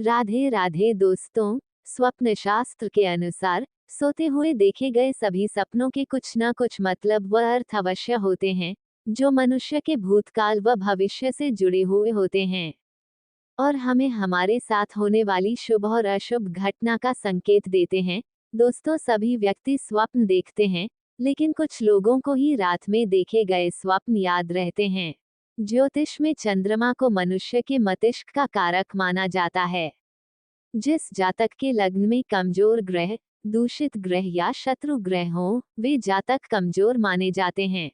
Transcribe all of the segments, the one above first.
राधे राधे दोस्तों। स्वप्न शास्त्र के अनुसार सोते हुए देखे गए सभी सपनों के कुछ न कुछ मतलब व अर्थ अवश्य होते हैं, जो मनुष्य के भूतकाल व भविष्य से जुड़े हुए होते हैं और हमें हमारे साथ होने वाली शुभ और अशुभ घटना का संकेत देते हैं। दोस्तों, सभी व्यक्ति स्वप्न देखते हैं, लेकिन कुछ लोगों को ही रात में देखे गए स्वप्न याद रहते हैं। ज्योतिष में चंद्रमा को मनुष्य के मस्तिष्क का कारक माना जाता है। जिस जातक के लग्न में कमजोर ग्रह, दूषित ग्रह या शत्रु ग्रह हो, वे जातक कमजोर माने जाते हैं।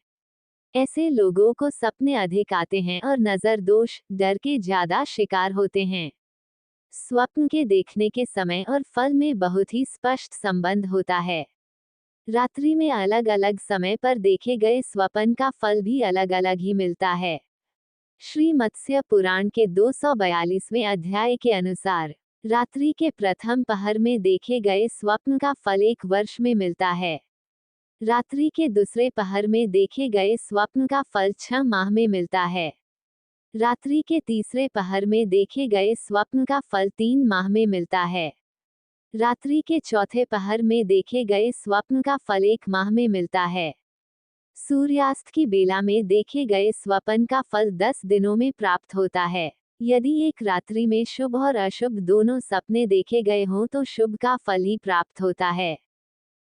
ऐसे लोगों को सपने अधिक आते हैं और नजर दोष, डर के ज्यादा शिकार होते हैं। स्वप्न के देखने के समय और फल में बहुत ही स्पष्ट संबंध होता है। रात्रि में अलग अलग समय पर देखे गए स्वप्न का फल भी अलग अलग ही मिलता है। श्री मत्स्य पुराण के 242वें अध्याय के अनुसार रात्रि के प्रथम पहर में देखे गए स्वप्न का फल 1 वर्ष में मिलता है। रात्रि के दूसरे पहर में देखे गए स्वप्न का फल 6 माह में मिलता है। रात्रि के तीसरे पहर में देखे गए स्वप्न का फल 3 माह में मिलता है। रात्रि के चौथे पहर में देखे गए स्वप्न का फल 1 माह में मिलता है। सूर्यास्त की बेला में देखे गए स्वप्न का फल 10 दिनों में प्राप्त होता है। यदि एक रात्रि में शुभ और अशुभ दोनों सपने देखे गए हों तो शुभ का फल ही प्राप्त होता है,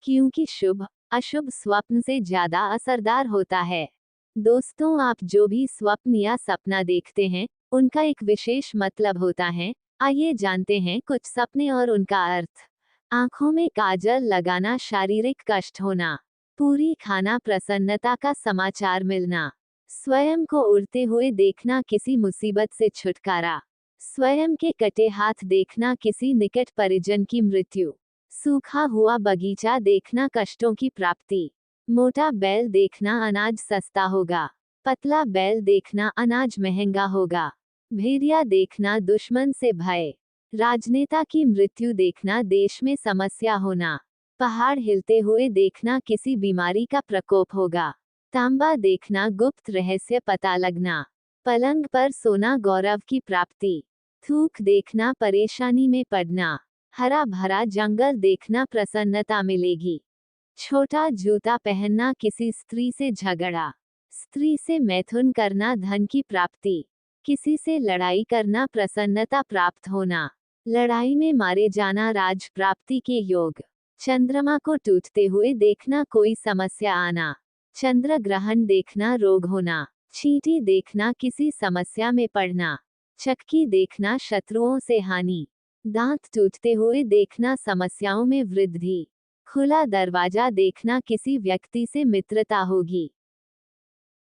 क्योंकि शुभ अशुभ स्वप्न से ज्यादा असरदार होता है। दोस्तों, आप जो भी स्वप्न या सपना देखते हैं, उनका एक विशेष मतलब होता है। आइए जानते हैं कुछ सपने और उनका अर्थ। आंखों में काजल लगाना, शारीरिक कष्ट होना, पूरी खाना, प्रसन्नता का समाचार मिलना, स्वयं को उड़ते हुए देखना, किसी मुसीबत से छुटकारा, स्वयं के कटे हाथ देखना, किसी निकट परिजन की मृत्यु, सूखा हुआ बगीचा देखना, कष्टों की प्राप्ति, मोटा बैल देखना, अनाज सस्ता होगा, पतला बैल देखना, अनाज महंगा होगा, भेड़िया देखना, दुश्मन से भय, राजनेता की मृत्यु देखना, देश में समस्या होना, पहाड़ हिलते हुए देखना, किसी बीमारी का प्रकोप होगा, तांबा देखना, गुप्त रहस्य पता लगना, पलंग पर सोना, गौरव की प्राप्ति, थूक देखना, परेशानी में पड़ना, हरा भरा जंगल देखना, प्रसन्नता मिलेगी, छोटा जूता पहनना, किसी स्त्री से झगड़ा, स्त्री से मैथुन करना, धन की प्राप्ति, किसी से लड़ाई करना, प्रसन्नता प्राप्त होना, लड़ाई में मारे जाना, राज प्राप्ति के योग, चंद्रमा को टूटते हुए देखना, कोई समस्या आना, चंद्र ग्रहण देखना, रोग होना, चींटी देखना, किसी समस्या में पड़ना, चक्की देखना, शत्रुओं से हानि, दांत टूटते हुए देखना, समस्याओं में वृद्धि, खुला दरवाजा देखना, किसी व्यक्ति से मित्रता होगी,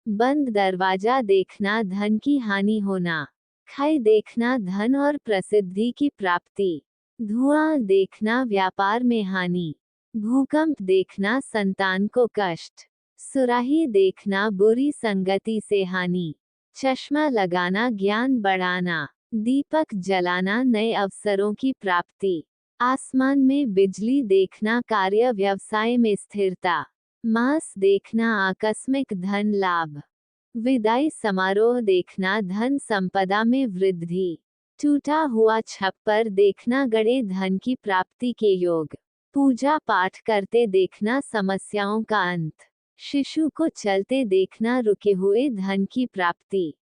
बंद दरवाजा देखना, धन की हानि होना, खाई देखना, धन और प्रसिद्धि की प्राप्ति, धुआं देखना, व्यापार में हानि, भूकंप देखना, संतान को कष्ट, सुराही देखना, बुरी संगति से हानि, चश्मा लगाना, ज्ञान बढ़ाना, दीपक जलाना, नए अवसरों की प्राप्ति, आसमान में बिजली देखना, कार्य व्यवसाय में स्थिरता, मांस देखना, आकस्मिक धन लाभ, विदाई समारोह देखना, धन संपदा में वृद्धि, टूटा हुआ छप्पर देखना, गड़े धन की प्राप्ति के योग, पूजा पाठ करते देखना, समस्याओं का अंत, शिशु को चलते देखना, रुके हुए धन की प्राप्ति,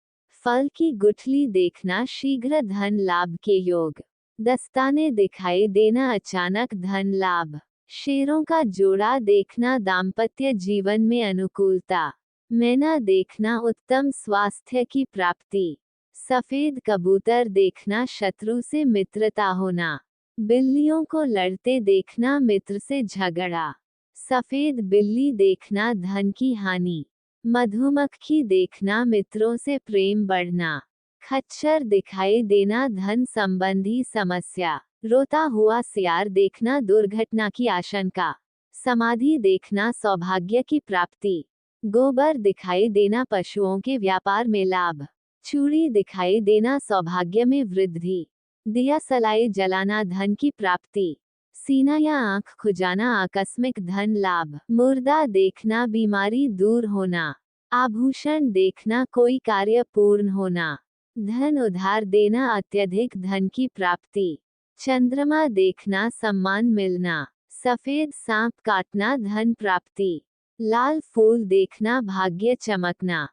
फल की गुठली देखना, शीघ्र धन लाभ के योग, दस्ताने दिखाई देना, अचानक धन लाभ, शेरों का जोड़ा देखना, दाम्पत्य जीवन में अनुकूलता, मैना देखना, उत्तम स्वास्थ्य की प्राप्ति, सफेद कबूतर देखना, शत्रु से मित्रता होना, बिल्लियों को लड़ते देखना, मित्र से झगड़ा, सफेद बिल्ली देखना, धन की हानि, मधुमक्खी देखना, मित्रों से प्रेम बढ़ना, खच्चर दिखाई देना, धन संबंधी समस्या, रोता हुआ सियार देखना, दुर्घटना की आशंका, समाधि देखना, सौभाग्य की प्राप्ति, गोबर दिखाई देना, पशुओं के व्यापार में लाभ, चूड़ी दिखाई देना, सौभाग्य में वृद्धि, दिया सलाई जलाना, धन की प्राप्ति, सीना या आंख खुजाना, आकस्मिक धन लाभ, मुर्दा देखना, बीमारी दूर होना, आभूषण देखना, कोई कार्य पूर्ण होना, धन उधार देना, अत्यधिक धन की प्राप्ति। चंद्रमा देखना, सम्मान मिलना। सफेद सांप काटना, धन प्राप्ति। लाल फूल देखना, भाग्य चमकना।